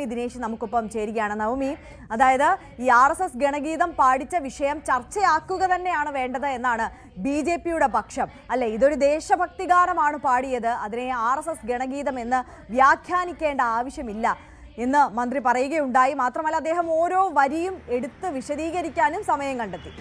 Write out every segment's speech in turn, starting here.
നവമി ദിനേശ് നമുക്കൊപ്പം ചേരുകയാണ്. നവമി, അതായത് ഈ RSS ഗണഗീതം പാടിച്ച വിഷയം ചർച്ചയാക്കുക തന്നെയാണ് വേണ്ടത് എന്നാണ് BJPയുടെ പക്ഷം അല്ലെ? ഇതൊരു ദേശഭക്തി ഗാനമാണ് പാടിയത്, അതിനെ RSS ഗണഗീതം എന്ന് വ്യാഖ്യാനിക്കേണ്ട ആവശ്യമില്ല എന്ന് മന്ത്രി പറയുകയുണ്ടായി. മാത്രമല്ല അദ്ദേഹം ഓരോ വരിയും എടുത്ത് വിശദീകരിക്കാനും സമയം കണ്ടെത്തി.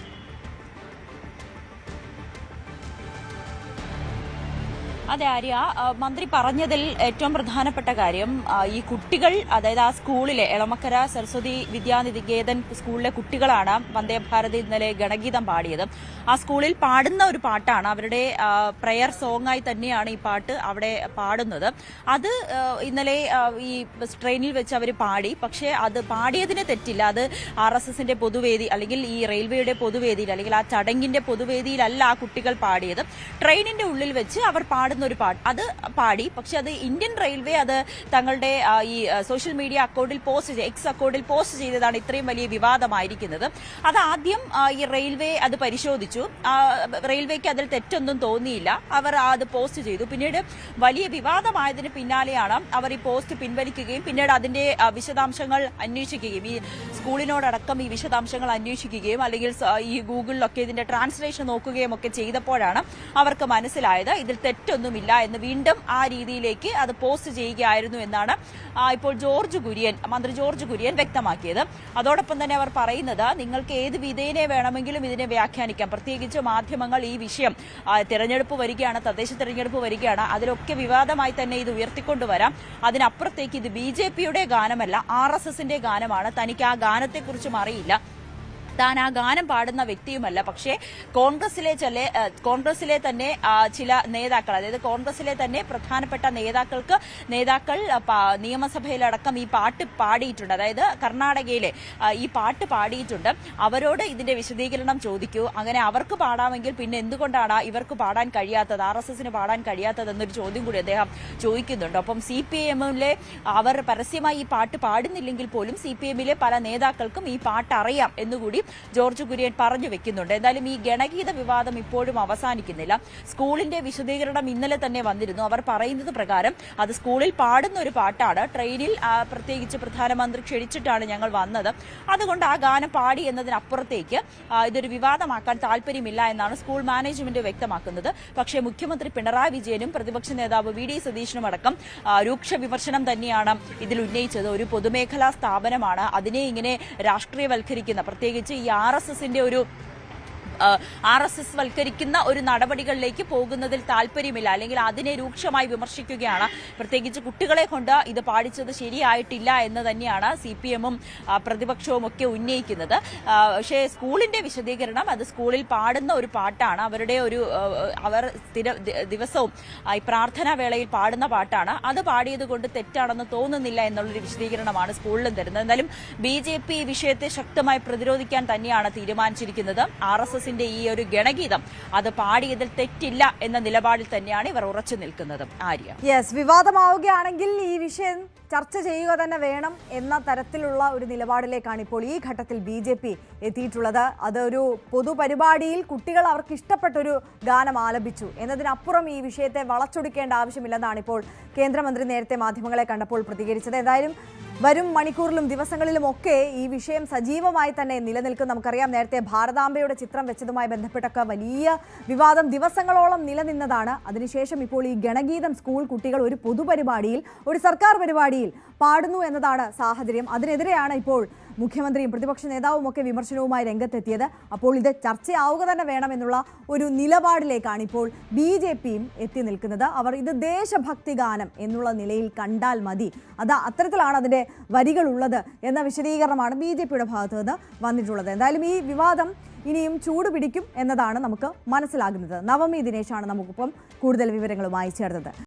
അതെ ആര്യ, മന്ത്രി പറഞ്ഞതിൽ ഏറ്റവും പ്രധാനപ്പെട്ട കാര്യം ഈ കുട്ടികൾ, അതായത് ആ സ്കൂളിലെ എളമക്കര സരസ്വതി വിദ്യാനികേതൻ സ്കൂളിലെ കുട്ടികളാണ് വന്ദേ ഭാരത് ഇന്നലെ ഗണഗീതം പാടിയത്. ആ സ്കൂളിൽ പാടുന്ന ഒരു പാട്ടാണ്, അവരുടെ പ്രയർ സോങ്ങായി തന്നെയാണ് ഈ പാട്ട് അവിടെ പാടുന്നത്. അത് ഇന്നലെ ഈ ട്രെയിനിൽ വെച്ച് അവർ പാടി. പക്ഷേ അത് പാടിയതിന് തെറ്റില്ല. അത് RSSന്റെ പൊതുവേദി അല്ലെങ്കിൽ ഈ റെയിൽവേയുടെ പൊതുവേദിയിൽ അല്ലെങ്കിൽ ആ ചടങ്ങിന്റെ പൊതുവേദിയിലല്ല ആ കുട്ടികൾ പാടിയത്. ട്രെയിനിന്റെ ഉള്ളിൽ വെച്ച് അവർ പാടുന്ന ഒരു പാട്ട് അത് പാടി. പക്ഷെ അത് ഇന്ത്യൻ റെയിൽവേ അത് തങ്ങളുടെ ഈ സോഷ്യൽ മീഡിയ അക്കൗണ്ടിൽ എക്സ് അക്കൗണ്ടിൽ പോസ്റ്റ് ചെയ്തതാണ് ഇത്രയും വലിയ വിവാദമായിരിക്കുന്നത്. അത് ആദ്യം ഈ റെയിൽവേ അത് പരിശോധിച്ചു. റെയിൽവേക്ക് അതിൽ തെറ്റൊന്നും തോന്നിയില്ല, അവർ അത് പോസ്റ്റ് ചെയ്തു. പിന്നീട് വലിയ വിവാദമായതിന് പിന്നാലെയാണ് അവർ ഈ പോസ്റ്റ് പിൻവലിക്കുകയും പിന്നീട് അതിന്റെ വിശദാംശങ്ങൾ അന്വേഷിക്കുകയും ഈ സ്കൂളിനോടക്കം ഈ വിശദാംശങ്ങൾ അന്വേഷിക്കുകയും അല്ലെങ്കിൽ ഈ ഗൂഗിളിലൊക്കെ ഇതിന്റെ ട്രാൻസ്ലേഷൻ നോക്കുകയും ഒക്കെ ചെയ്തപ്പോഴാണ് അവർക്ക് മനസ്സിലായത് ഇതിൽ തെറ്റൊന്നുമില്ല എന്ന്. വീണ്ടും ആ രീതിയിലേക്ക് അത് പോസ്റ്റ് ചെയ്യുകയായിരുന്നു എന്നാണ് ഇപ്പോൾ മന്ത്രി ജോർജ് കുര്യൻ വ്യക്തമാക്കിയത്. അതോടൊപ്പം തന്നെ അവർ പറയുന്നത് നിങ്ങൾക്ക് ഏത് വിധേയനെ വേണമെങ്കിലും ഇതിനെ വ്യാഖ്യാനിക്കാം. പ്രത്യേകിച്ച് മാധ്യമങ്ങൾ ഈ വിഷയം തെരഞ്ഞെടുപ്പ് വരികയാണ്, തദ്ദേശ തെരഞ്ഞെടുപ്പ് വരികയാണ്, അതിലൊക്കെ വിവാദമായി തന്നെ ഇത് ഉയർത്തിക്കൊണ്ടുവരാം. അതിനപ്പുറത്തേക്ക് ഇത് BJPയുടെ ഗാനമല്ല, RSSന്റെ ഗാനമാണ്. തനിക്ക് ആ ഗാനത്തെക്കുറിച്ചും അറിയില്ല, താൻ ആ ഗാനം പാടുന്ന വ്യക്തിയുമല്ല. പക്ഷേ കോൺഗ്രസിലെ തന്നെ ചില നേതാക്കൾ, അതായത് കോൺഗ്രസിലെ തന്നെ പ്രധാനപ്പെട്ട നേതാക്കൾ നിയമസഭയിലടക്കം ഈ പാട്ട് പാടിയിട്ടുണ്ട്. അതായത് കർണാടകയിലെ ഈ പാട്ട് പാടിയിട്ടുണ്ട്. അവരോട് ഇതിന്റെ വിശദീകരണം ചോദിക്കൂ. അങ്ങനെ അവർക്ക് പാടാമെങ്കിൽ പിന്നെ എന്തുകൊണ്ടാണ് ഇവർക്ക് പാടാൻ കഴിയാത്തത്, RSSന് പാടാൻ കഴിയാത്തതെന്നൊരു ചോദ്യം കൂടി അദ്ദേഹം ചോദിക്കുന്നുണ്ട്. ഒപ്പം CPM-ലെ അവർ പരസ്യമായി ഈ പാട്ട് പാടുന്നില്ലെങ്കിൽ പോലും CPM-ലെ പല നേതാക്കൾക്കും ഈ പാട്ട് അറിയാം എന്നുകൂടി ജോർജ് കുര്യൻ പറഞ്ഞു വെക്കുന്നുണ്ട്. എന്തായാലും ഈ ഗണഗീത വിവാദം ഇപ്പോഴും അവസാനിക്കുന്നില്ല. സ്കൂളിന്റെ വിശദീകരണം ഇന്നലെ തന്നെ വന്നിരുന്നു. അവർ പറയുന്നത് പ്രകാരം അത് സ്കൂളിൽ പാടുന്ന ഒരു പാട്ടാണ്. ട്രെയിനിൽ പ്രത്യേകിച്ച് പ്രധാനമന്ത്രി ക്ഷണിച്ചിട്ടാണ് ഞങ്ങൾ വന്നത്, അതുകൊണ്ട് ആ ഗാനം പാടി എന്നതിനപ്പുറത്തേക്ക് ഇതൊരു വിവാദമാക്കാൻ താല്പര്യമില്ല എന്നാണ് സ്കൂൾ മാനേജ്മെന്റ് വ്യക്തമാക്കുന്നത്. പക്ഷേ മുഖ്യമന്ത്രി പിണറായി വിജയനും പ്രതിപക്ഷ നേതാവ് VD സതീശനും അടക്കം രൂക്ഷ വിമർശനം തന്നെയാണ് ഇതിൽ ഉന്നയിച്ചത്. ഒരു പൊതുമേഖലാ സ്ഥാപനമാണ്, അതിനെ ഇങ്ങനെ രാഷ്ട്രീയവൽക്കരിക്കുന്ന, പ്രത്യേകിച്ച് ഈ RSSന്റെ ഒരു RSS വൽക്കരിക്കുന്ന ഒരു നടപടികളിലേക്ക് പോകുന്നതിൽ താല്പര്യമില്ല, അല്ലെങ്കിൽ അതിനെ രൂക്ഷമായി വിമർശിക്കുകയാണ്. പ്രത്യേകിച്ച് കുട്ടികളെ കൊണ്ട് ഇത് പാടിച്ചത് ശരിയായിട്ടില്ല എന്ന് തന്നെയാണ് CPM-ഉം പ്രതിപക്ഷവും ഒക്കെ ഉന്നയിക്കുന്നത്. പക്ഷേ സ്കൂളിന്റെ വിശദീകരണം അത് സ്കൂളിൽ പാടുന്ന ഒരു പാട്ടാണ്, അവർ ദിവസവും ഈ പ്രാർത്ഥനാ വേളയിൽ പാടുന്ന പാട്ടാണ്, അത് പാടിയത് കൊണ്ട് തെറ്റാണെന്ന് തോന്നുന്നില്ല എന്നുള്ളൊരു വിശദീകരണമാണ് സ്കൂളിലും തരുന്നത്. എന്തായാലും BJP ഈ വിഷയത്തെ ശക്തമായി പ്രതിരോധിക്കാൻ തന്നെയാണ് തീരുമാനിച്ചിരിക്കുന്നത്. RSS ഈ ഒരു ഗണഗീതം അത് പാടിയതിൽ തെറ്റില്ല എന്ന നിലപാടിൽ തന്നെയാണ് ഇവർ ഉറച്ചു നിൽക്കുന്നത്. ആര്യ, വിവാദമാവുകയാണെങ്കിൽ ഈ വിഷയം ചർച്ച ചെയ്യുക തന്നെ വേണം എന്ന തരത്തിലുള്ള ഒരു നിലപാടിലേക്കാണ് ഇപ്പോൾ ഈ ഘട്ടത്തിൽ BJP എത്തിയിട്ടുള്ളത്. അതൊരു പൊതുപരിപാടിയിൽ കുട്ടികൾ അവർക്ക് ഇഷ്ടപ്പെട്ടൊരു ഗാനം ആലപിച്ചു എന്നതിനപ്പുറം ഈ വിഷയത്തെ വളച്ചൊടിക്കേണ്ട ആവശ്യമില്ലെന്നാണ് ഇപ്പോൾ കേന്ദ്രമന്ത്രി നേരത്തെ മാധ്യമങ്ങളെ കണ്ടപ്പോൾ പ്രതികരിച്ചത്. എന്തായാലും വരും മണിക്കൂറിലും ദിവസങ്ങളിലും ഒക്കെ ഈ വിഷയം സജീവമായി തന്നെ നിലനിൽക്കും. നമുക്കറിയാം, നേരത്തെ ഭാരതാംബയുടെ ചിത്രം വെച്ചതുമായി ബന്ധപ്പെട്ടൊക്കെ വലിയ വിവാദം ദിവസങ്ങളോളം നിലനിന്നതാണ്. അതിനുശേഷം ഇപ്പോൾ ഈ ഗണഗീതം സ്കൂൾ കുട്ടികൾ ഒരു പൊതുപരിപാടിയിൽ, ഒരു സർക്കാർ പരിപാടിയിൽ പാടുന്നു എന്നതാണ് സാഹചര്യം. അതിനെതിരെയാണ് ഇപ്പോൾ മുഖ്യമന്ത്രിയും പ്രതിപക്ഷ നേതാവും ഒക്കെ വിമർശനവുമായി രംഗത്തെത്തിയത്. അപ്പോൾ ഇത് ചർച്ചയാവുക തന്നെ വേണമെന്നുള്ള ഒരു നിലപാടിലേക്കാണ് ഇപ്പോൾ BJPയും എത്തി നിൽക്കുന്നത്. അവർ ഇത് ദേശഭക്തി ഗാനം എന്നുള്ള നിലയിൽ കണ്ടാൽ മതി, അത്തരത്തിലാണ് അതിൻ്റെ വരികളുള്ളത് എന്ന വിശദീകരണമാണ് BJPയുടെ ഭാഗത്തു നിന്ന് വന്നിട്ടുള്ളത്. എന്തായാലും ഈ വിവാദം ഇനിയും ചൂടുപിടിക്കും എന്നതാണ് നമുക്ക് മനസ്സിലാകുന്നത്. നവമി ദിനേശാണ് നമുക്കിപ്പം കൂടുതൽ വിവരങ്ങളുമായി ചേർന്നത്.